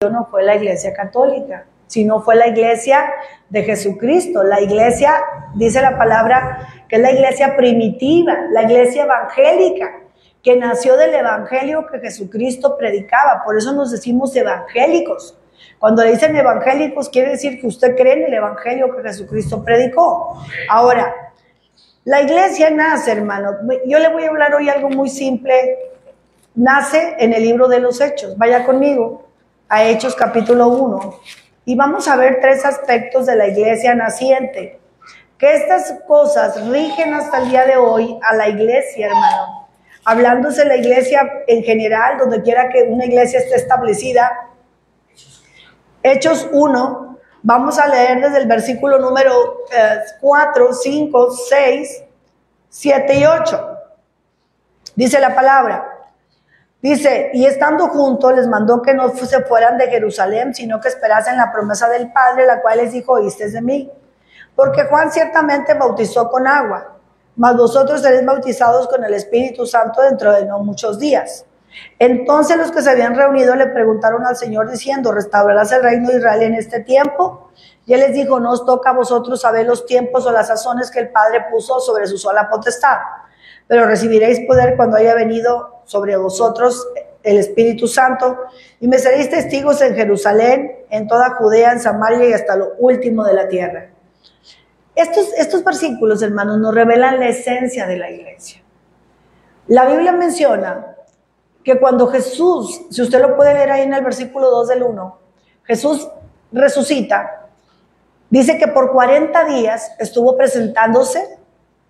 no fue la iglesia católica, sino fue la iglesia de Jesucristo. La iglesia, dice la palabra, que es la iglesia primitiva, la iglesia evangélica, que nació del evangelio que Jesucristo predicaba. Por eso nos decimos evangélicos. Cuando le dicen evangélicos, quiere decir que usted cree en el evangelio que Jesucristo predicó. Ahora, la iglesia nace, hermano. Yo le voy a hablar hoy algo muy simple. Nace en el libro de los Hechos. Vaya conmigo a Hechos capítulo 1. Y vamos a ver 3 aspectos de la iglesia naciente. Que estas cosas rigen hasta el día de hoy a la iglesia, hermano. Hablándose de la iglesia en general, donde quiera que una iglesia esté establecida. Hechos 1, vamos a leer desde el versículo número 4, 5, 6, 7 y 8. Dice la palabra. Dice, y estando juntos les mandó que no se fueran de Jerusalén, sino que esperasen la promesa del Padre, la cual les dijo, oísteis de mí. Porque Juan ciertamente bautizó con agua, mas vosotros seréis bautizados con el Espíritu Santo dentro de no muchos días. Entonces los que se habían reunido le preguntaron al Señor diciendo, ¿restaurarás el reino de Israel en este tiempo? Y él les dijo, no os toca a vosotros saber los tiempos o las sazones que el Padre puso sobre su sola potestad, pero recibiréis poder cuando haya venido sobre vosotros el Espíritu Santo, y me seréis testigos en Jerusalén, en toda Judea, en Samaria y hasta lo último de la tierra. Estos versículos, hermanos, nos revelan la esencia de la iglesia. La Biblia menciona que cuando Jesús, si usted lo puede leer ahí en el versículo 2 del 1, Jesús resucita, dice que por 40 días estuvo presentándose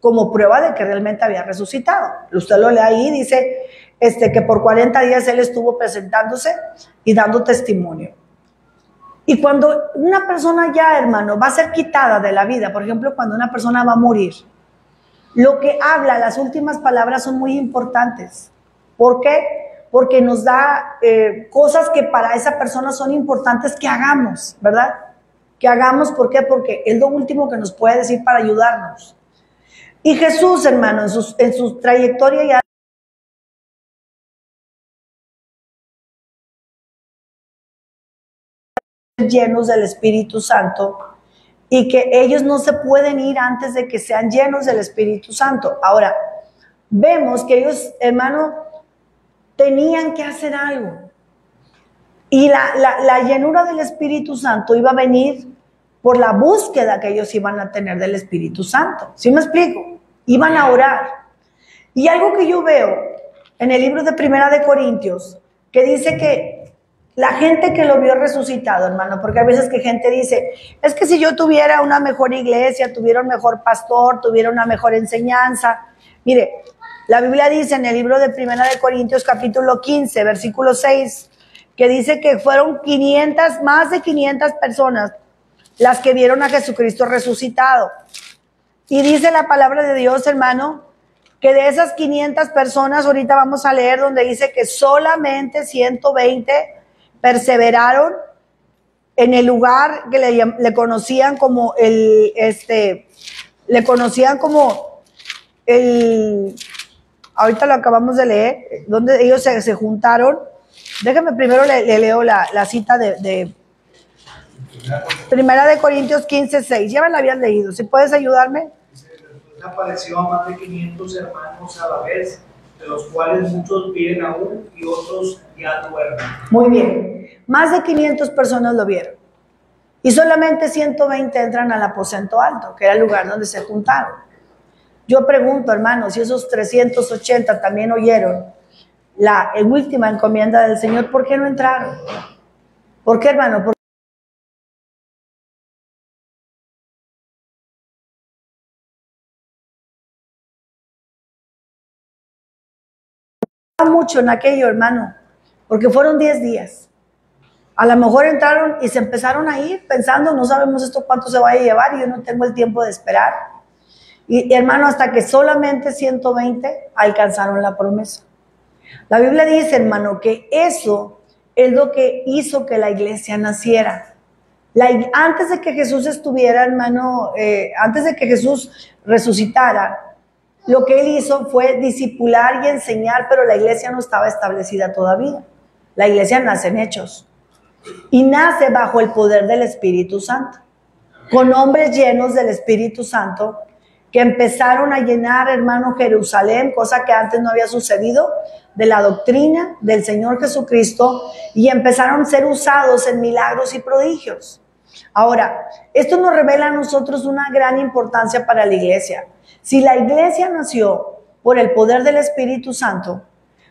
como prueba de que realmente había resucitado. Usted lo lee ahí, dice que por 40 días él estuvo presentándose y dando testimonio. Y cuando una persona ya, hermano, va a ser quitada de la vida, por ejemplo, cuando una persona va a morir, lo que habla, las últimas palabras son muy importantes. ¿Por qué? Porque nos da cosas que para esa persona son importantes que hagamos, ¿verdad? Que hagamos, ¿por qué? Porque es lo último que nos puede decir para ayudarnos. Y Jesús, hermano, en su trayectoria ya llenos del Espíritu Santo, y que ellos no se pueden ir antes de que sean llenos del Espíritu Santo. Ahora, vemos que ellos, hermano, tenían que hacer algo. Y la llenura del Espíritu Santo iba a venir por la búsqueda que ellos iban a tener del Espíritu Santo. ¿Sí me explico? Iban a orar. Y algo que yo veo en el libro de Primera de Corintios, que dice que la gente que lo vio resucitado, hermano, porque a veces que gente dice, es que si yo tuviera una mejor iglesia, tuviera un mejor pastor, tuviera una mejor enseñanza. Mire, la Biblia dice en el libro de Primera de Corintios capítulo 15, versículo 6, que dice que fueron 500, más de 500 personas las que vieron a Jesucristo resucitado. Y dice la palabra de Dios, hermano, que de esas 500 personas, ahorita vamos a leer donde dice que solamente 120 perseveraron en el lugar que le conocían como ahorita lo acabamos de leer, donde ellos se juntaron. Déjame primero le leo la cita de Primera de Corintios 15, 6. Ya me la habías leído. ¿Si puedes ayudarme? Apareció a más de 500 hermanos a la vez, de los cuales muchos viven aún y otros ya duermen. Muy bien. Más de 500 personas lo vieron. Y solamente 120 entran al aposento alto, que era el lugar donde se juntaron. Yo pregunto, hermanos, si esos 380 también oyeron la última encomienda del Señor, ¿por qué no entraron? ¿Por qué, hermano? Porque mucho en aquello, hermano, porque fueron 10 días. A lo mejor entraron y se empezaron a ir pensando, no sabemos esto cuánto se va a llevar y yo no tengo el tiempo de esperar. Y hermano, hasta que solamente 120 alcanzaron la promesa. La Biblia dice, hermano, que eso es lo que hizo que la iglesia naciera. Antes de que Jesús estuviera, hermano, antes de que Jesús resucitara, lo que él hizo fue discipular y enseñar, pero la iglesia no estaba establecida todavía. La iglesia nace en Hechos. y nace bajo el poder del Espíritu Santo, con hombres llenos del Espíritu Santo que empezaron a llenar, hermano, Jerusalén, cosa que antes no había sucedido, de la doctrina del Señor Jesucristo, y empezaron a ser usados en milagros y prodigios. Ahora, esto nos revela a nosotros una gran importancia para la iglesia. Si la iglesia nació por el poder del Espíritu Santo,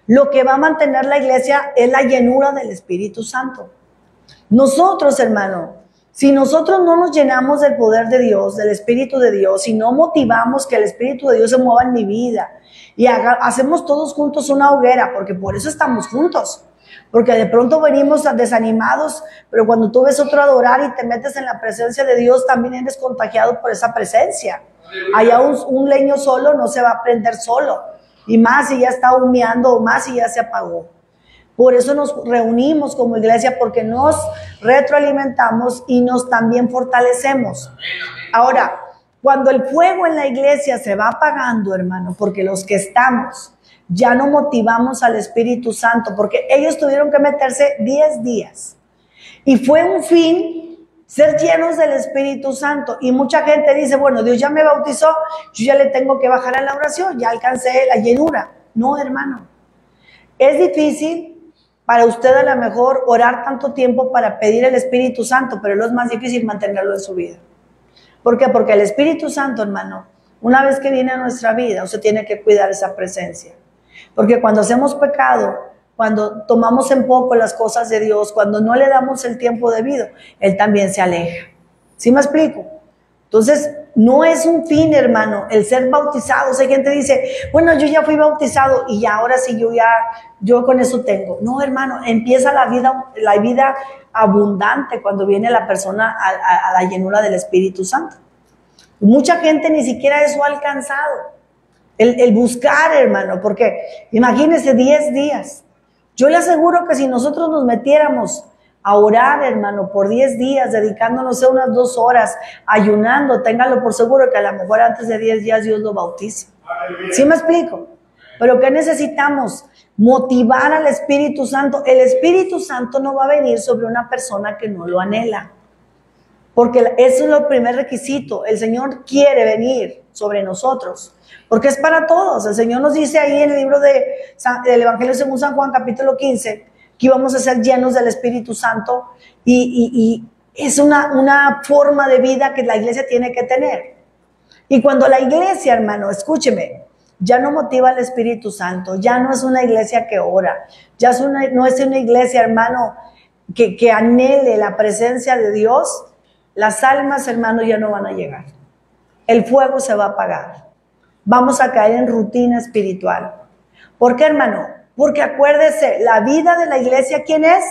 lo que va a mantener la iglesia es la llenura del Espíritu Santo. Nosotros, hermano, si nosotros no nos llenamos del poder de Dios, del Espíritu de Dios, si no motivamos que el Espíritu de Dios se mueva en mi vida y hacemos todos juntos una hoguera, porque por eso estamos juntos, porque de pronto venimos desanimados, pero cuando tú ves otro adorar y te metes en la presencia de Dios, también eres contagiado por esa presencia. Allá un leño solo no se va a prender solo, y más si ya está humeando o más si ya se apagó. Por eso nos reunimos como iglesia, porque nos retroalimentamos y nos también fortalecemos. Ahora, cuando el fuego en la iglesia se va apagando, hermano, porque los que estamos ya no motivamos al Espíritu Santo, porque ellos tuvieron que meterse 10 días. Y fue un fin ser llenos del Espíritu Santo. Y mucha gente dice, bueno, Dios ya me bautizó, yo ya le tengo que bajar a la oración, ya alcancé la llenura. No, hermano. Es difícil para usted a lo mejor orar tanto tiempo para pedir el Espíritu Santo, pero es más difícil mantenerlo en su vida. ¿Por qué? Porque el Espíritu Santo, hermano, una vez que viene a nuestra vida, usted tiene que cuidar esa presencia. Porque cuando hacemos pecado, cuando tomamos en poco las cosas de Dios, cuando no le damos el tiempo debido, Él también se aleja. ¿Sí me explico? Entonces, no es un fin, hermano, el ser bautizado. O sea, hay gente que dice, bueno, yo ya fui bautizado y ya ahora sí yo con eso tengo. No, hermano, empieza la vida abundante cuando viene la persona a la llenura del Espíritu Santo. Mucha gente ni siquiera eso ha alcanzado. El buscar, hermano, porque imagínense 10 días. Yo le aseguro que si nosotros nos metiéramos a orar, hermano, por 10 días, dedicándonos a unas 2 horas, ayunando, ténganlo por seguro que a lo mejor antes de 10 días Dios lo bautiza. ¿Sí me explico? Pero ¿qué necesitamos? Motivar al Espíritu Santo. El Espíritu Santo no va a venir sobre una persona que no lo anhela, porque eso es el primer requisito. El Señor quiere venir sobre nosotros, porque es para todos. El Señor nos dice ahí en el libro del Evangelio según San Juan, capítulo 15, que íbamos a ser llenos del Espíritu Santo, y es una forma de vida que la iglesia tiene que tener. Y cuando la iglesia, hermano, escúcheme, ya no motiva al Espíritu Santo, ya no es una iglesia que ora, no es una iglesia, hermano, que anhele la presencia de Dios, las almas, hermano, ya no van a llegar. El fuego se va a apagar. Vamos a caer en rutina espiritual. ¿Por qué, hermano? Porque acuérdese, la vida de la iglesia, ¿quién es?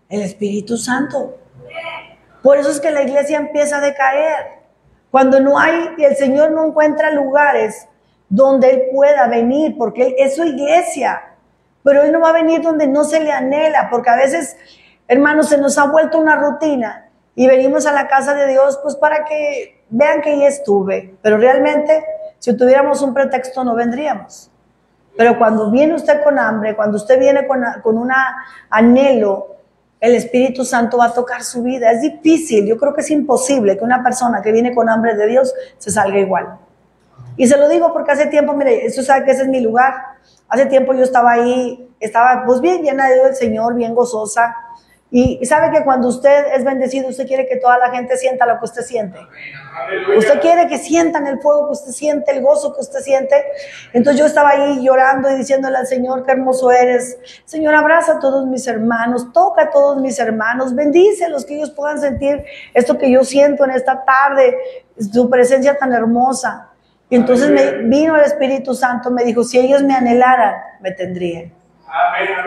El Espíritu Santo. Por eso es que la iglesia empieza a decaer. Cuando el Señor no encuentra lugares donde Él pueda venir, porque Él es su iglesia. Pero Él no va a venir donde no se le anhela, porque a veces, hermanos, se nos ha vuelto una rutina y venimos a la casa de Dios pues para que vean que ya estuve. Pero realmente, si tuviéramos un pretexto, no vendríamos. Pero cuando viene usted con hambre, cuando usted viene con un anhelo, el Espíritu Santo va a tocar su vida. Es difícil, yo creo que es imposible que una persona que viene con hambre de Dios se salga igual. Y se lo digo porque hace tiempo, mire, usted sabe que ese es mi lugar. Hace tiempo yo estaba ahí, estaba pues bien llena de Dios del Señor, bien gozosa. Y sabe que cuando usted es bendecido, usted quiere que toda la gente sienta lo que usted siente. Usted quiere que sientan el fuego que usted siente, el gozo que usted siente. Entonces yo estaba ahí llorando y diciéndole al Señor, qué hermoso eres. Señor, abraza a todos mis hermanos, toca a todos mis hermanos, bendícelos, que ellos puedan sentir esto que yo siento en esta tarde, su presencia tan hermosa. Y entonces me vino el Espíritu Santo, me dijo, si ellos me anhelaran, me tendrían.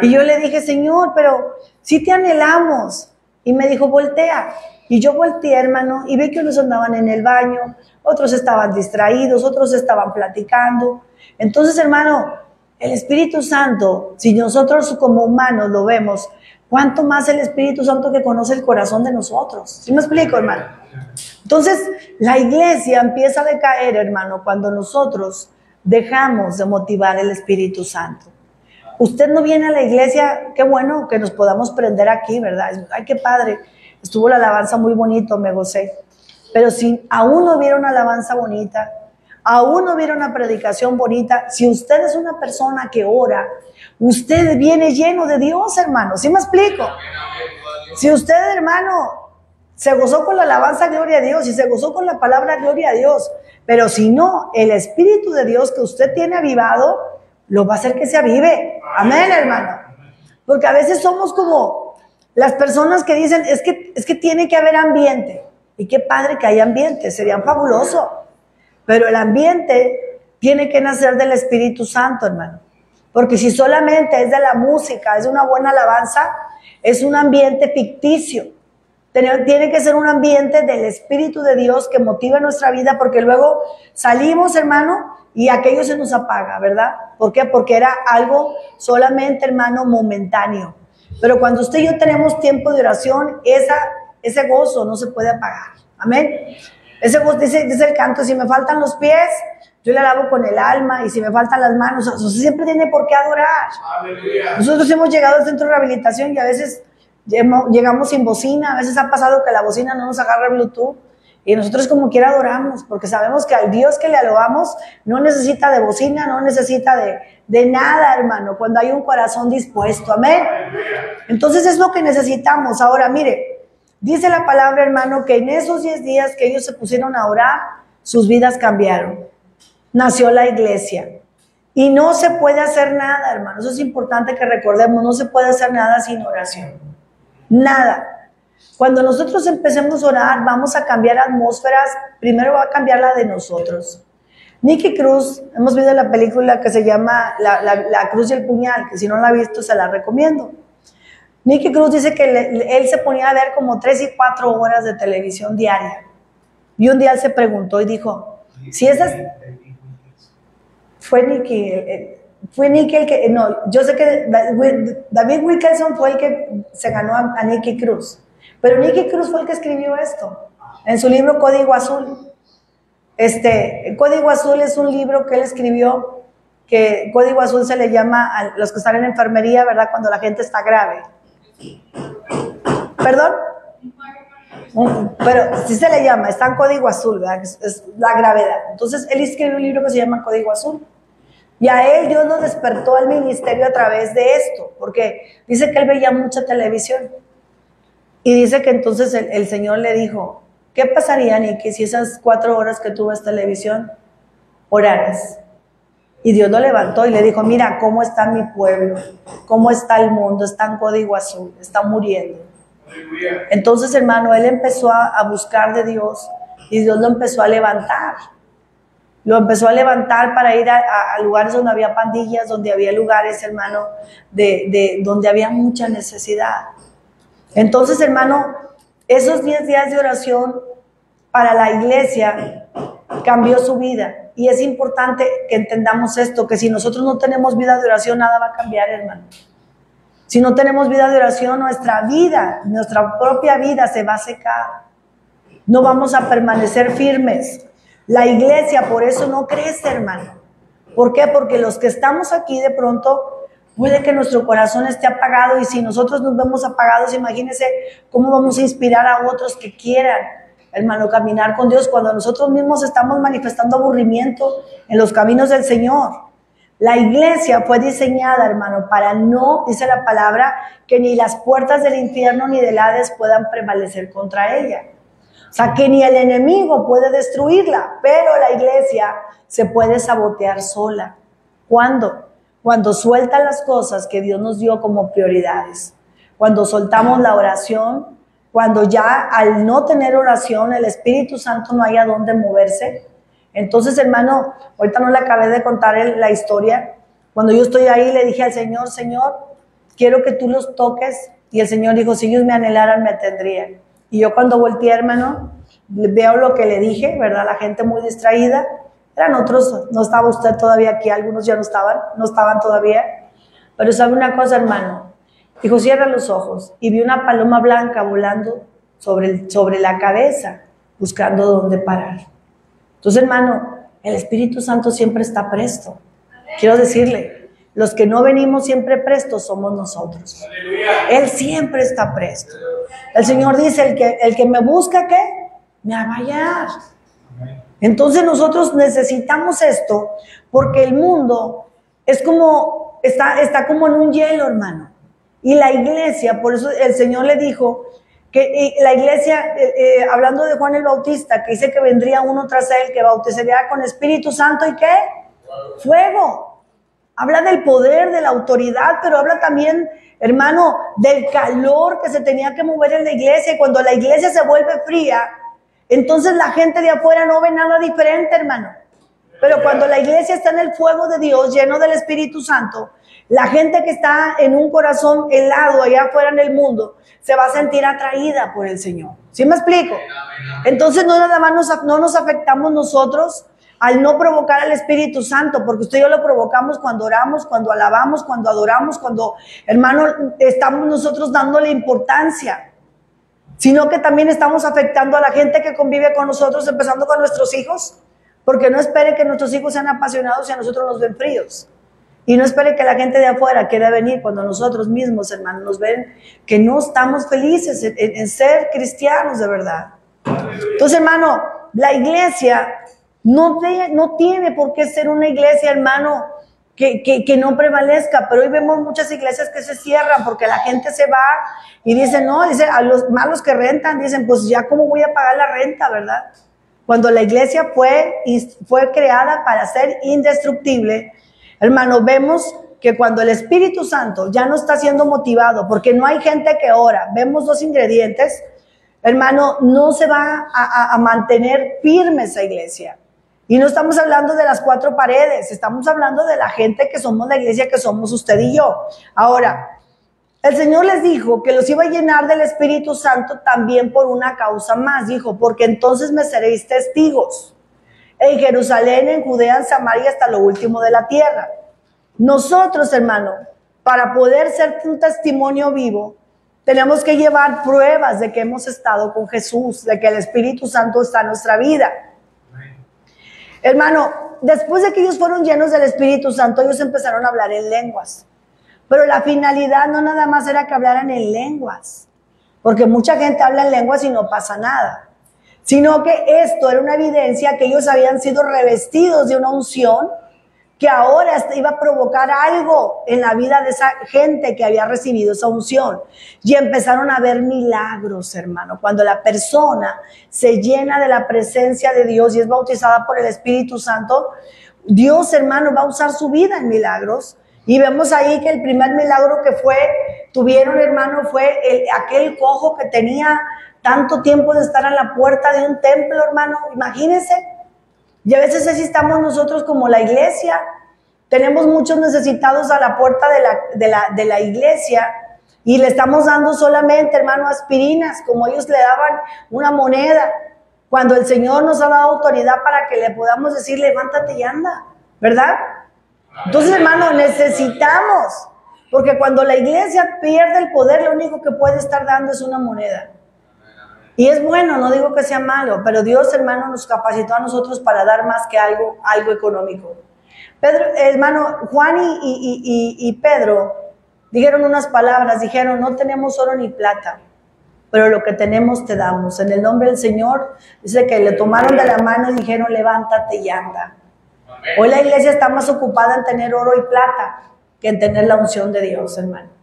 Y yo le dije, Señor, pero si te anhelamos. Y me dijo, voltea. Y yo volteé, hermano, y vi que unos andaban en el baño, otros estaban distraídos, otros estaban platicando. Entonces, hermano, el Espíritu Santo, si nosotros como humanos lo vemos, ¿cuánto más el Espíritu Santo que conoce el corazón de nosotros? ¿Sí me explico, hermano? Entonces, la iglesia empieza a decaer, hermano, cuando nosotros dejamos de motivar el Espíritu Santo. Usted no viene a la iglesia, qué bueno que nos podamos prender aquí, ¿verdad? Ay, qué padre, estuvo la alabanza muy bonito, me gocé. Pero si aún no hubiera una alabanza bonita, aún no hubiera una predicación bonita, si usted es una persona que ora, usted viene lleno de Dios, hermano. ¿Sí me explico? Si usted, hermano, se gozó con la alabanza, gloria a Dios, y se gozó con la palabra, gloria a Dios, pero si no, el Espíritu de Dios que usted tiene avivado, lo va a hacer que se avive. Amén, hermano. Porque a veces somos como las personas que dicen, es que tiene que haber ambiente. Y qué padre que haya ambiente, sería fabuloso. Pero el ambiente tiene que nacer del Espíritu Santo, hermano. Porque si solamente es de la música, es una buena alabanza, es un ambiente ficticio. Tiene que ser un ambiente del Espíritu de Dios que motive nuestra vida, porque luego salimos, hermano, y aquello se nos apaga, ¿verdad? ¿Por qué? Porque era algo solamente, hermano, momentáneo. Pero cuando usted y yo tenemos tiempo de oración, ese gozo no se puede apagar. Amén. Ese gozo, dice el canto, si me faltan los pies, yo le alabo con el alma, y si me faltan las manos, usted siempre tiene por qué adorar. Aleluya. Nosotros hemos llegado al centro de rehabilitación y a veces llegamos sin bocina, a veces ha pasado que la bocina no nos agarra Bluetooth, y nosotros como quiera adoramos, porque sabemos que al Dios que le alabamos no necesita de bocina, no necesita de nada, hermano, cuando hay un corazón dispuesto. Amén. Entonces es lo que necesitamos. Ahora, mire, dice la palabra, hermano, que en esos 10 días que ellos se pusieron a orar, sus vidas cambiaron. Nació la iglesia. Y no se puede hacer nada, hermano. Eso es importante que recordemos. No se puede hacer nada sin oración. Nada. Cuando nosotros empecemos a orar, vamos a cambiar atmósferas. Primero va a cambiar la de nosotros. Nicky Cruz, hemos visto la película que se llama La Cruz y el Puñal, que si no la ha visto se la recomiendo. Nicky Cruz dice que él se ponía a ver como 3 y 4 horas de televisión diaria. Y un día él se preguntó y dijo, si esas... Fue Nicky el que... No, yo sé que David Wilkerson fue el que se ganó a Nicky Cruz. Pero Nicky Cruz fue el que escribió esto en su libro Código Azul. Código Azul es un libro que él escribió, que Código Azul se le llama a los que están en enfermería, ¿verdad? Cuando la gente está grave. ¿Perdón? Pero sí se le llama, está en Código Azul, ¿verdad? Es la gravedad. Entonces él escribió un libro que se llama Código Azul. Y a él Dios lo despertó al ministerio a través de esto, porque dice que él veía mucha televisión. Y dice que entonces el Señor le dijo, ¿qué pasaría, Nicky, si esas 4 horas que tú ves televisión oraras? Y Dios lo levantó y le dijo, mira cómo está mi pueblo, cómo está el mundo, está en Código Azul, está muriendo. Entonces, hermano, él empezó a buscar de Dios y Dios lo empezó a levantar. Lo empezó a levantar para ir a lugares donde había pandillas, donde había lugares, hermano, donde había mucha necesidad. Entonces, hermano, esos 10 días de oración para la iglesia cambió su vida. Y es importante que entendamos esto, que si nosotros no tenemos vida de oración, nada va a cambiar, hermano. Si no tenemos vida de oración, nuestra vida, nuestra propia vida se va a secar. No vamos a permanecer firmes. La iglesia por eso no crece, hermano. ¿Por qué? Porque los que estamos aquí de pronto... Puede que nuestro corazón esté apagado, y si nosotros nos vemos apagados, imagínense cómo vamos a inspirar a otros que quieran, hermano, caminar con Dios cuando nosotros mismos estamos manifestando aburrimiento en los caminos del Señor. La iglesia fue diseñada, hermano, para no, dice la palabra, que ni las puertas del infierno ni del Hades puedan prevalecer contra ella. O sea, que ni el enemigo puede destruirla, pero la iglesia se puede sabotear sola. ¿Cuándo? Cuando suelta las cosas que Dios nos dio como prioridades, cuando soltamos la oración, cuando ya al no tener oración el Espíritu Santo no hay a dónde moverse. Entonces, hermano, ahorita no le acabé de contar la historia. Cuando yo estoy ahí le dije al Señor, Señor, quiero que tú los toques, y el Señor dijo, si ellos me anhelaran me tendrían. Y yo cuando volteé, hermano, veo lo que le dije, ¿verdad? La gente muy distraída. Eran otros, no estaba usted todavía aquí, algunos ya no estaban todavía. Pero sabe una cosa, hermano, dijo, cierra los ojos, y vi una paloma blanca volando sobre la cabeza, buscando dónde parar. Entonces, hermano, el Espíritu Santo siempre está presto. Quiero decirle, los que no venimos siempre prestos somos nosotros. Él siempre está presto. El Señor dice, el que me busca, ¿qué? Me va a hallar. Entonces nosotros necesitamos esto, porque el mundo es como, está como en un hielo, hermano. Y la iglesia, por eso el Señor le dijo que la iglesia, hablando de Juan el Bautista, que dice que vendría uno tras él, que bautizaría con Espíritu Santo y ¿qué? Fuego. Habla del poder, de la autoridad, pero habla también, hermano, del calor que se tenía que mover en la iglesia. Y cuando la iglesia se vuelve fría, entonces la gente de afuera no ve nada diferente, hermano. Pero cuando la iglesia está en el fuego de Dios, lleno del Espíritu Santo, la gente que está en un corazón helado allá afuera en el mundo, se va a sentir atraída por el Señor. ¿Sí me explico? Entonces no nada más no nos afectamos nosotros al no provocar al Espíritu Santo, porque usted y yo lo provocamos cuando oramos, cuando alabamos, cuando adoramos, cuando, hermano, estamos nosotros dándole importancia, sino que también estamos afectando a la gente que convive con nosotros, empezando con nuestros hijos, porque no espere que nuestros hijos sean apasionados y a nosotros nos ven fríos. Y no espere que la gente de afuera quiera venir cuando nosotros mismos, hermanos, nos ven que no estamos felices en ser cristianos de verdad. Entonces, hermano, la iglesia no tiene por qué ser una iglesia, hermano, que no prevalezca. Pero hoy vemos muchas iglesias que se cierran porque la gente se va y dice, no, dice, a los malos que rentan, dicen, pues ya cómo voy a pagar la renta, ¿verdad? Cuando la iglesia fue creada para ser indestructible, hermano, vemos que cuando el Espíritu Santo ya no está siendo motivado, porque no hay gente que ora, vemos dos ingredientes, hermano, no se va a mantener firme esa iglesia. Y no estamos hablando de las cuatro paredes, estamos hablando de la gente que somos la iglesia, que somos usted y yo. Ahora, el Señor les dijo que los iba a llenar del Espíritu Santo también por una causa más. Dijo, porque entonces me seréis testigos en Jerusalén, en Judea, en Samaria, hasta lo último de la tierra. Nosotros, hermano, para poder ser un testimonio vivo, tenemos que llevar pruebas de que hemos estado con Jesús, de que el Espíritu Santo está en nuestra vida. Hermano, después de que ellos fueron llenos del Espíritu Santo, ellos empezaron a hablar en lenguas. Pero la finalidad no nada más era que hablaran en lenguas, porque mucha gente habla en lenguas y no pasa nada, sino que esto era una evidencia que ellos habían sido revestidos de una unción que ahora iba a provocar algo en la vida de esa gente que había recibido esa unción. Y empezaron a ver milagros, hermano. Cuando la persona se llena de la presencia de Dios y es bautizada por el Espíritu Santo, Dios, hermano, va a usar su vida en milagros. Y vemos ahí que el primer milagro que tuvieron, hermano, fue aquel cojo que tenía tanto tiempo de estar a la puerta de un templo, hermano. Imagínense. Y a veces así estamos nosotros como la iglesia. Tenemos muchos necesitados a la puerta de la iglesia y le estamos dando solamente, hermano, aspirinas, como ellos le daban una moneda, cuando el Señor nos ha dado autoridad para que le podamos decir, levántate y anda, ¿verdad? Entonces, hermano, necesitamos, porque cuando la iglesia pierde el poder, lo único que puede estar dando es una moneda. Y es bueno, no digo que sea malo, pero Dios, hermano, nos capacitó a nosotros para dar más que algo económico. Pedro, hermano, Juan y Pedro dijeron unas palabras, dijeron, no tenemos oro ni plata, pero lo que tenemos te damos. En el nombre del Señor, dice que le tomaron de la mano y dijeron, levántate y anda. Hoy la iglesia está más ocupada en tener oro y plata que en tener la unción de Dios, hermano.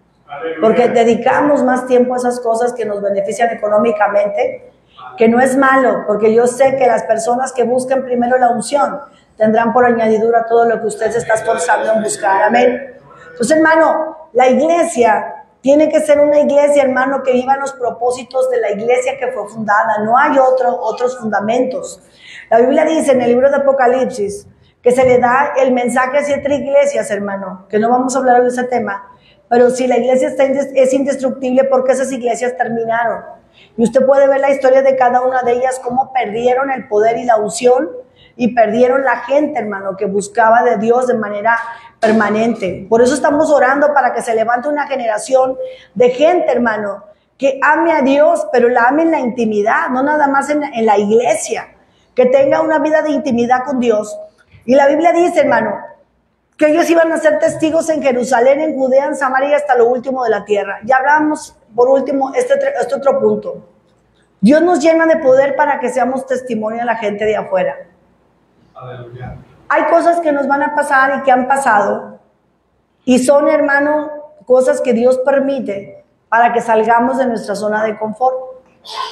Porque dedicamos más tiempo a esas cosas que nos benefician económicamente, que no es malo, porque yo sé que las personas que buscan primero la unción tendrán por añadidura todo lo que usted se está esforzando en buscar. Amén. Entonces, hermano, la iglesia tiene que ser una iglesia, hermano, que viva los propósitos de la iglesia que fue fundada. No hay otros fundamentos. La Biblia dice en el libro de Apocalipsis que se le da el mensaje a 7 iglesias, hermano, que no vamos a hablar de ese tema, pero si la iglesia es indestructible, porque esas iglesias terminaron. Y usted puede ver la historia de cada una de ellas, cómo perdieron el poder y la unción, y perdieron la gente, hermano, que buscaba de Dios de manera permanente. Por eso estamos orando para que se levante una generación de gente, hermano, que ame a Dios, pero la ame en la intimidad, no nada más en la iglesia, que tenga una vida de intimidad con Dios. Y la Biblia dice, hermano, que ellos iban a ser testigos en Jerusalén, en Judea, en Samaria y hasta lo último de la tierra. Ya hablamos, por último, este otro punto. Dios nos llena de poder para que seamos testimonio a la gente de afuera. Aleluya. Hay cosas que nos van a pasar y que han pasado, y son, hermano, cosas que Dios permite para que salgamos de nuestra zona de confort.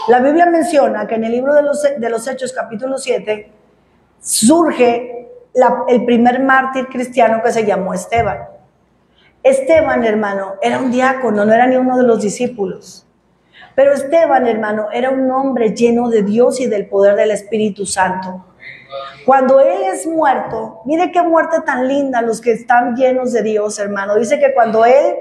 La Biblia menciona que en el libro de los Hechos, capítulo 7, surge el primer mártir cristiano que se llamó Esteban. Esteban, hermano, era un diácono, no era ni uno de los discípulos. Pero Esteban, hermano, era un hombre lleno de Dios y del poder del Espíritu Santo. Cuando él es muerto, mire qué muerte tan linda los que están llenos de Dios, hermano. Dice que cuando él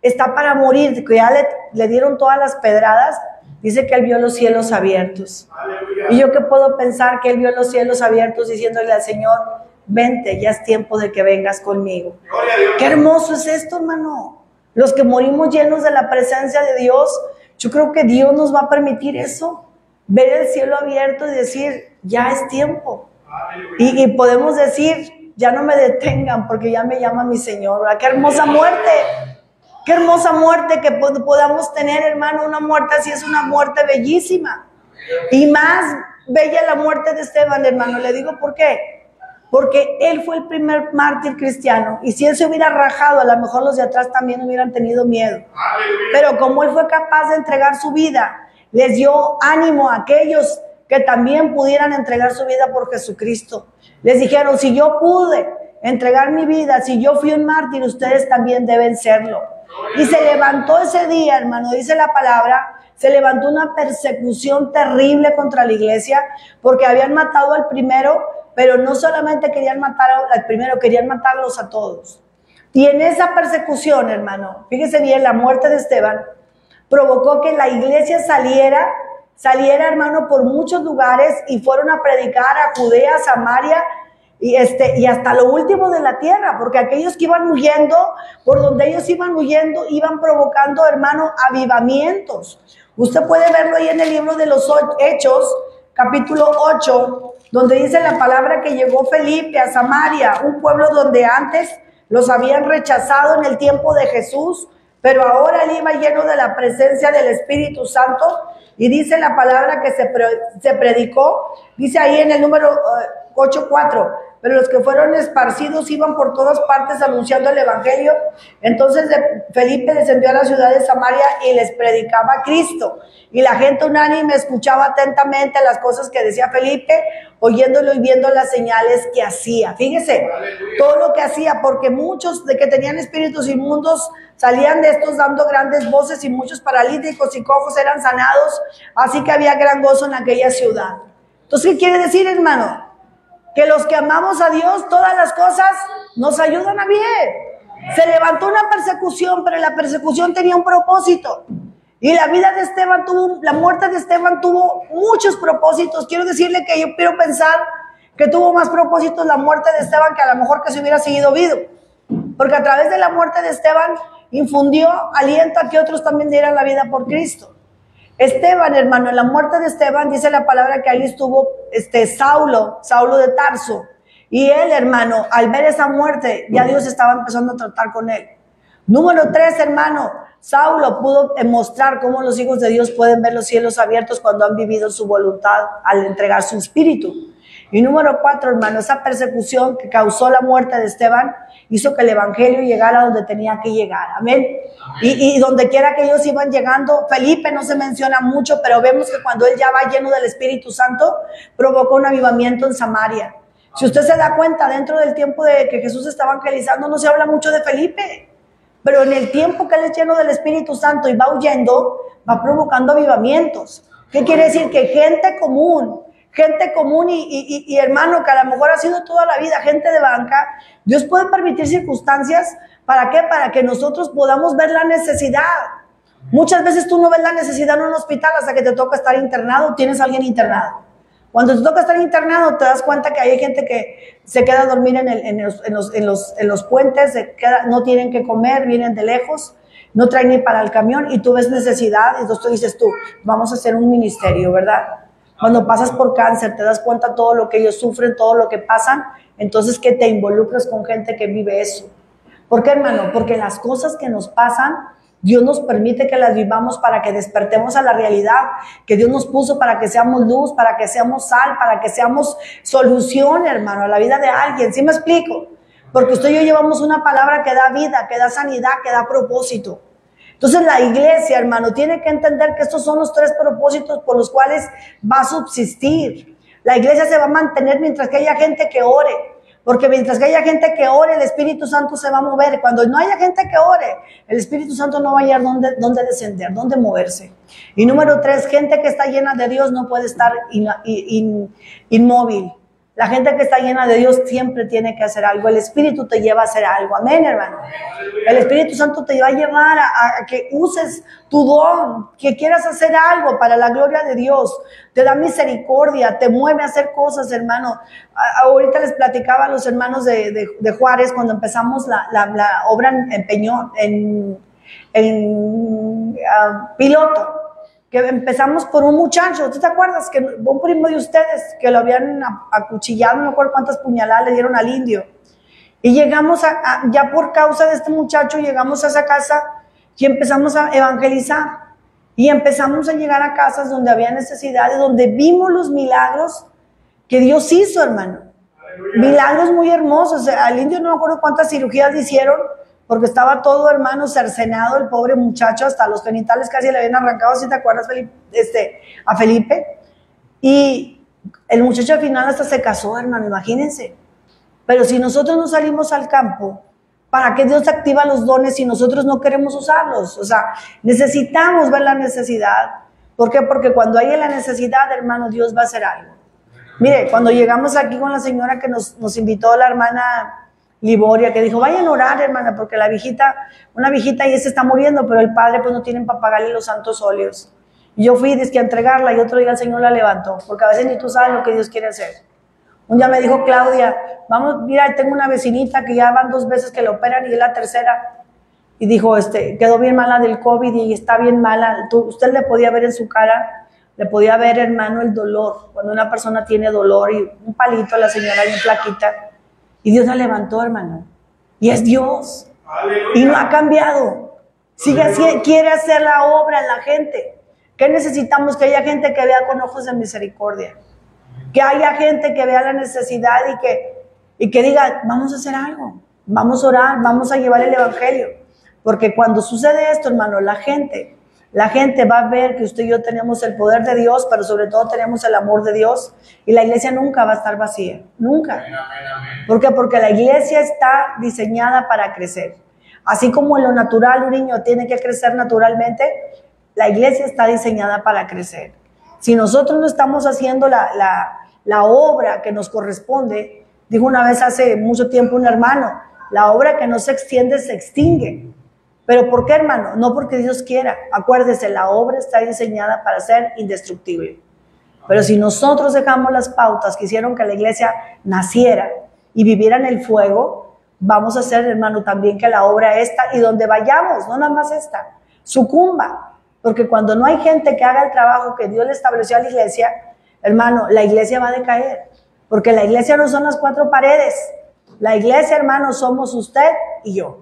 está para morir, que ya le dieron todas las pedradas, dice que él vio los cielos abiertos. Aleluya. Y yo que puedo pensar que él vio los cielos abiertos diciéndole al Señor, vente, ya es tiempo de que vengas conmigo. Qué hermoso es esto, hermano. Los que morimos llenos de la presencia de Dios, yo creo que Dios nos va a permitir eso, ver el cielo abierto y decir, ya es tiempo. Y podemos decir, ya no me detengan porque ya me llama mi Señor. ¿Verdad? Qué hermosa muerte. Qué hermosa muerte que podamos tener, hermano. Una muerte así es una muerte bellísima. Y más bella la muerte de Esteban, hermano. Le digo por qué. Porque él fue el primer mártir cristiano. Y si él se hubiera rajado, a lo mejor los de atrás también hubieran tenido miedo. Pero como él fue capaz de entregar su vida, les dio ánimo a aquellos que también pudieran entregar su vida por Jesucristo. Les dijeron, si yo pude entregar mi vida, si yo fui un mártir, ustedes también deben serlo. Y se levantó ese día, hermano, dice la palabra, se levantó una persecución terrible contra la iglesia, porque habían matado al primero, pero no solamente querían matar al primero, querían matarlos a todos. Y en esa persecución, hermano, fíjese bien, la muerte de Esteban provocó que la iglesia saliera, hermano, por muchos lugares y fueron a predicar a Judea, Samaria y hasta lo último de la tierra, porque aquellos que iban huyendo, por donde ellos iban huyendo, iban provocando, hermano, avivamientos. Usted puede verlo ahí en el libro de los Hechos, capítulo 8, donde dice la palabra que llegó Felipe a Samaria, un pueblo donde antes los habían rechazado en el tiempo de Jesús, pero ahora él iba lleno de la presencia del Espíritu Santo. Y dice la palabra que se predicó, dice ahí en el número 8:4, pero los que fueron esparcidos iban por todas partes anunciando el Evangelio. Entonces Felipe descendió a la ciudad de Samaria y les predicaba a Cristo. Y la gente unánime escuchaba atentamente las cosas que decía Felipe, oyéndolo y viendo las señales que hacía. Fíjese, todo lo que hacía, porque muchos de que tenían espíritus inmundos salían de estos dando grandes voces y muchos paralíticos y cojos eran sanados. Así que había gran gozo en aquella ciudad. Entonces, ¿qué quiere decir, hermano? Que los que amamos a Dios, todas las cosas nos ayudan a bien. Se levantó una persecución, pero la persecución tenía un propósito. Y la vida de Esteban la muerte de Esteban tuvo muchos propósitos. Quiero decirle que yo quiero pensar que tuvo más propósitos la muerte de Esteban que a lo mejor que se hubiera seguido vivo. Porque a través de la muerte de Esteban infundió aliento a que otros también dieran la vida por Cristo. Esteban, hermano, en la muerte de Esteban dice la palabra que ahí estuvo Saulo de Tarso. Y él, hermano, al ver esa muerte, ya Dios estaba empezando a tratar con él. Número 3, hermano, Saulo pudo mostrar cómo los hijos de Dios pueden ver los cielos abiertos cuando han vivido su voluntad al entregar su espíritu. Y número 4, hermano, esa persecución que causó la muerte de Esteban hizo que el evangelio llegara a donde tenía que llegar. Amén. Y donde quiera que ellos iban llegando, Felipe no se menciona mucho, pero vemos que cuando él ya va lleno del Espíritu Santo, provocó un avivamiento en Samaria. Si usted se da cuenta, dentro del tiempo de que Jesús estaba evangelizando, no se habla mucho de Felipe. Pero en el tiempo que él es lleno del Espíritu Santo y va huyendo, va provocando avivamientos. ¿Qué quiere decir? Que gente común y hermano, que a lo mejor ha sido toda la vida gente de banca, Dios puede permitir circunstancias, ¿para qué? Para que nosotros podamos ver la necesidad. Muchas veces tú no ves la necesidad en un hospital hasta que te toca estar internado, tienes a alguien internado. Cuando te toca estar internado, te das cuenta que hay gente que se queda a dormir en los puentes, no tienen que comer, vienen de lejos, no traen ni para el camión y tú ves necesidad y entonces tú dices vamos a hacer un ministerio, ¿verdad? Cuando pasas por cáncer, te das cuenta todo lo que ellos sufren, todo lo que pasan, entonces que te involucres con gente que vive eso. ¿Por qué, hermano? Porque las cosas que nos pasan, Dios nos permite que las vivamos para que despertemos a la realidad que Dios nos puso para que seamos luz, para que seamos sal, para que seamos solución, hermano, a la vida de alguien. ¿Sí me explico? Porque usted y yo llevamos una palabra que da vida, que da sanidad, que da propósito. Entonces la iglesia, hermano, tiene que entender que estos son los 3 propósitos por los cuales va a subsistir. La iglesia se va a mantener mientras que haya gente que ore. Porque mientras que haya gente que ore, el Espíritu Santo se va a mover. Cuando no haya gente que ore, el Espíritu Santo no va a hallar dónde descender, dónde moverse. Y número 3, gente que está llena de Dios no puede estar inmóvil. La gente que está llena de Dios siempre tiene que hacer algo. El Espíritu te lleva a hacer algo. Amén, hermano. El Espíritu Santo te va a llevar a que uses tu don, que quieras hacer algo para la gloria de Dios. Te da misericordia, te mueve a hacer cosas, hermano. Ahorita les platicaba a los hermanos de Juárez cuando empezamos la obra en Peñón, en Piloto. Que empezamos por un muchacho, ¿tú te acuerdas? Que un primo de ustedes que lo habían acuchillado, no me acuerdo cuántas puñaladas le dieron al indio. Y llegamos ya por causa de este muchacho, llegamos a esa casa y empezamos a evangelizar. Y empezamos a llegar a casas donde había necesidades, donde vimos los milagros que Dios hizo, hermano. Aleluya. Milagros muy hermosos. Al indio no me acuerdo cuántas cirugías le hicieron, porque estaba todo, hermano, cercenado, el pobre muchacho, hasta los genitales casi le habían arrancado, si te acuerdas, a Felipe. Y el muchacho al final hasta se casó, hermano, imagínense. Pero si nosotros no salimos al campo, ¿para qué Dios activa los dones si nosotros no queremos usarlos? O sea, necesitamos ver la necesidad. ¿Por qué? Porque cuando hay la necesidad, hermano, Dios va a hacer algo. Mire, cuando llegamos aquí con la señora que nos invitó, la hermana Liboria, que dijo, vayan a orar, hermana, porque una viejita ahí se está muriendo, pero el padre pues no tienen para pagarle los santos óleos. Y yo fui a entregarla y otro día el Señor la levantó, porque a veces ni tú sabes lo que Dios quiere hacer. Un día me dijo Claudia, vamos, mira, tengo una vecinita que ya van 2 veces que la operan y es la tercera. Y dijo, quedó bien mala del COVID y está bien mala. Usted le podía ver en su cara, le podía ver, hermano, el dolor. Cuando una persona tiene dolor y un palito, la señora bien flaquita. Y Dios la levantó, hermano. Y es Dios. Aleluya. Y no ha cambiado. Sigue así, quiere hacer la obra en la gente. ¿Qué necesitamos? Que haya gente que vea con ojos de misericordia. Que haya gente que vea la necesidad y que diga, vamos a hacer algo. Vamos a orar, vamos a llevar el evangelio. Porque cuando sucede esto, hermano, la gente va a ver que usted y yo tenemos el poder de Dios, pero sobre todo tenemos el amor de Dios. Y la iglesia nunca va a estar vacía. Nunca. Amén, amén. ¿Por qué? Porque la iglesia está diseñada para crecer. Así como en lo natural un niño tiene que crecer naturalmente, la iglesia está diseñada para crecer. Si nosotros no estamos haciendo la obra que nos corresponde, dijo una vez hace mucho tiempo un hermano, la obra que no se extiende se extingue. ¿Pero por qué, hermano? No porque Dios quiera. Acuérdese, la obra está diseñada para ser indestructible. Pero si nosotros dejamos las pautas que hicieron que la iglesia naciera y viviera en el fuego, vamos a hacer, hermano, también que la obra esta y donde vayamos, no nada más esta, sucumba. Porque cuando no hay gente que haga el trabajo que Dios le estableció a la iglesia, hermano, la iglesia va a decaer. Porque la iglesia no son las 4 paredes. La iglesia, hermano, somos usted y yo.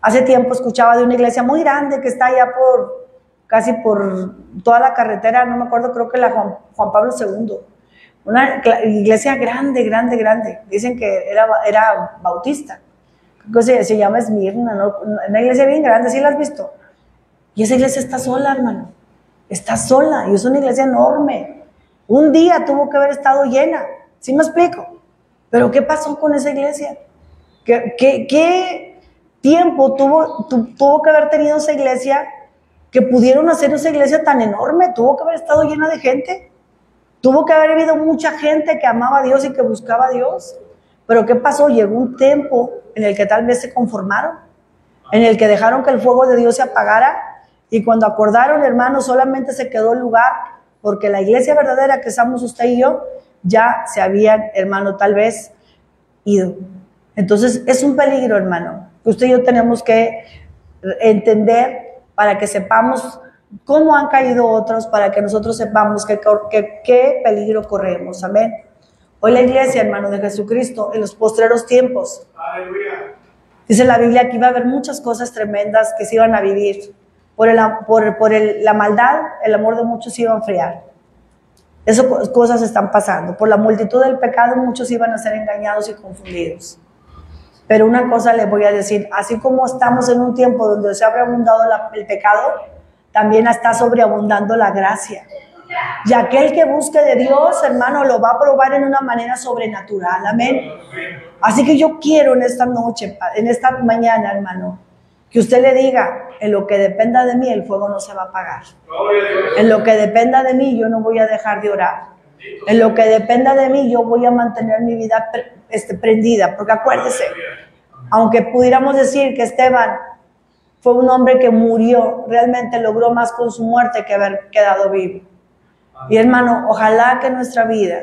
Hace tiempo escuchaba de una iglesia muy grande que está allá casi por toda la carretera, no me acuerdo, creo que la Juan Pablo II. Una iglesia grande, grande, grande. Dicen que era bautista. Se llama Esmirna, ¿no? Una iglesia bien grande, ¿sí la has visto? Y esa iglesia está sola, hermano. Está sola y es una iglesia enorme. Un día tuvo que haber estado llena. ¿Sí me explico? Pero ¿qué pasó con esa iglesia? ¿Qué tiempo tuvo que haber tenido esa iglesia que pudieron hacer esa iglesia tan enorme? Tuvo que haber estado llena de gente. Tuvo que haber habido mucha gente que amaba a Dios y que buscaba a Dios. Pero ¿qué pasó? Llegó un tiempo en el que tal vez se conformaron, en el que dejaron que el fuego de Dios se apagara y cuando acordaron, hermanos, solamente se quedó el lugar porque la iglesia verdadera que somos usted y yo ya se habían, hermano, tal vez ido. Entonces es un peligro, hermano, que usted y yo tenemos que entender para que sepamos cómo han caído otros para que nosotros sepamos qué peligro corremos. Amén. Hoy la iglesia, hermano de Jesucristo, en los postreros tiempos, dice la Biblia que iba a haber muchas cosas tremendas que se iban a vivir. La maldad, el amor de muchos se iba a enfriar. Esas cosas están pasando. Por la multitud del pecado, muchos iban a ser engañados y confundidos. Pero una cosa les voy a decir, así como estamos en un tiempo donde se ha sobreabundado el pecado, también está sobreabundando la gracia. Y aquel que busque de Dios, hermano, lo va a probar en una manera sobrenatural. Amén. Así que yo quiero en esta noche, en esta mañana, hermano, que usted le diga, en lo que dependa de mí, el fuego no se va a apagar. En lo que dependa de mí, yo no voy a dejar de orar. En lo que dependa de mí, yo voy a mantener mi vida prendida. Porque acuérdese, aunque pudiéramos decir que Esteban fue un hombre que murió, realmente logró más con su muerte que haber quedado vivo. Y hermano, ojalá que nuestra vida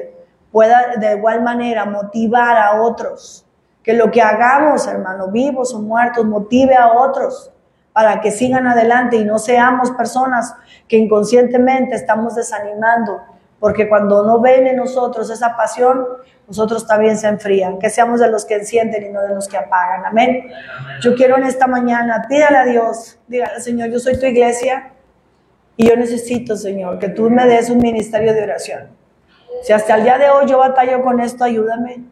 pueda de igual manera motivar a otros. Que lo que hagamos, hermano, vivos o muertos, motive a otros para que sigan adelante y no seamos personas que inconscientemente estamos desanimando, porque cuando no ven en nosotros esa pasión, nosotros también se enfrían. Que seamos de los que encienden y no de los que apagan. Amén. Yo quiero en esta mañana, pídale a Dios, dígale, Señor, yo soy tu iglesia y yo necesito, Señor, que tú me des un ministerio de oración. Si hasta el día de hoy yo batallo con esto, ayúdame.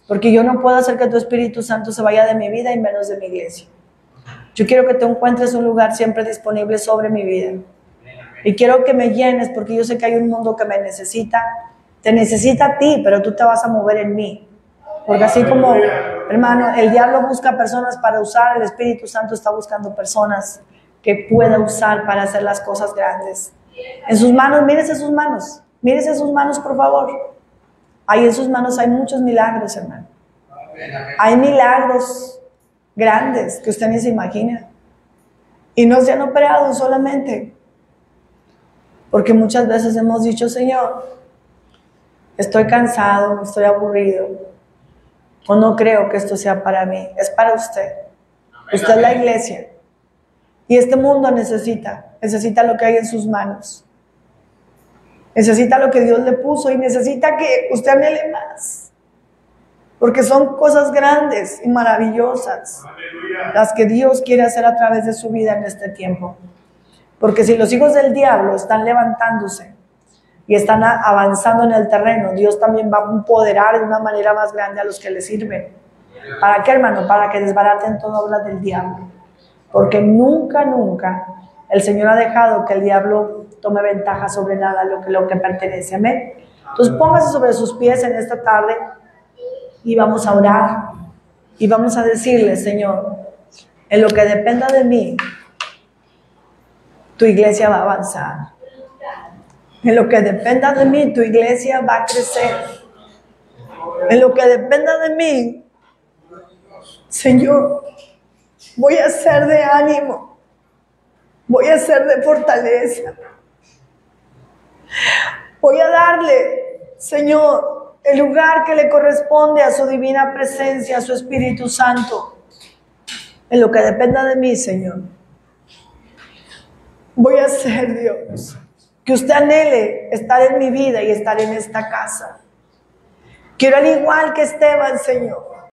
Porque yo no puedo hacer que tu Espíritu Santo se vaya de mi vida y menos de mi iglesia. Yo quiero que te encuentres un lugar siempre disponible sobre mi vida. Y quiero que me llenes porque yo sé que hay un mundo que me necesita. Te necesita a ti, pero tú te vas a mover en mí. Porque así como, hermano, el diablo busca personas para usar, el Espíritu Santo está buscando personas que pueda usar para hacer las cosas grandes. En sus manos, mírese sus manos. Mírese sus manos, por favor. Ahí en sus manos hay muchos milagros, hermano. Hay milagros grandes que usted ni se imagina. Y no se han operado solamente. Porque muchas veces hemos dicho, Señor, estoy cansado, estoy aburrido. O no creo que esto sea para mí. Es para usted. Usted es la iglesia. Y este mundo necesita lo que hay en sus manos. Necesita lo que Dios le puso y necesita que usted anhele más. Porque son cosas grandes y maravillosas las que Dios quiere hacer a través de su vida en este tiempo. Porque si los hijos del diablo están levantándose y están avanzando en el terreno, Dios también va a empoderar de una manera más grande a los que le sirven. ¿Para qué, hermano? Para que desbaraten toda obra del diablo. Porque nunca, nunca el Señor ha dejado que el diablo tome ventaja sobre nada lo que pertenece. Amén. Entonces póngase sobre sus pies en esta tarde y vamos a orar y vamos a decirle, Señor, en lo que dependa de mí, tu iglesia va a avanzar. En lo que dependa de mí, tu iglesia va a crecer. En lo que dependa de mí, Señor, voy a ser de ánimo, voy a ser de fortaleza. Voy a darle, Señor, el lugar que le corresponde a su divina presencia, a su Espíritu Santo. En lo que dependa de mí, Señor, voy a ser, Dios, que usted anhele estar en mi vida y estar en esta casa. Quiero al igual que Esteban, Señor,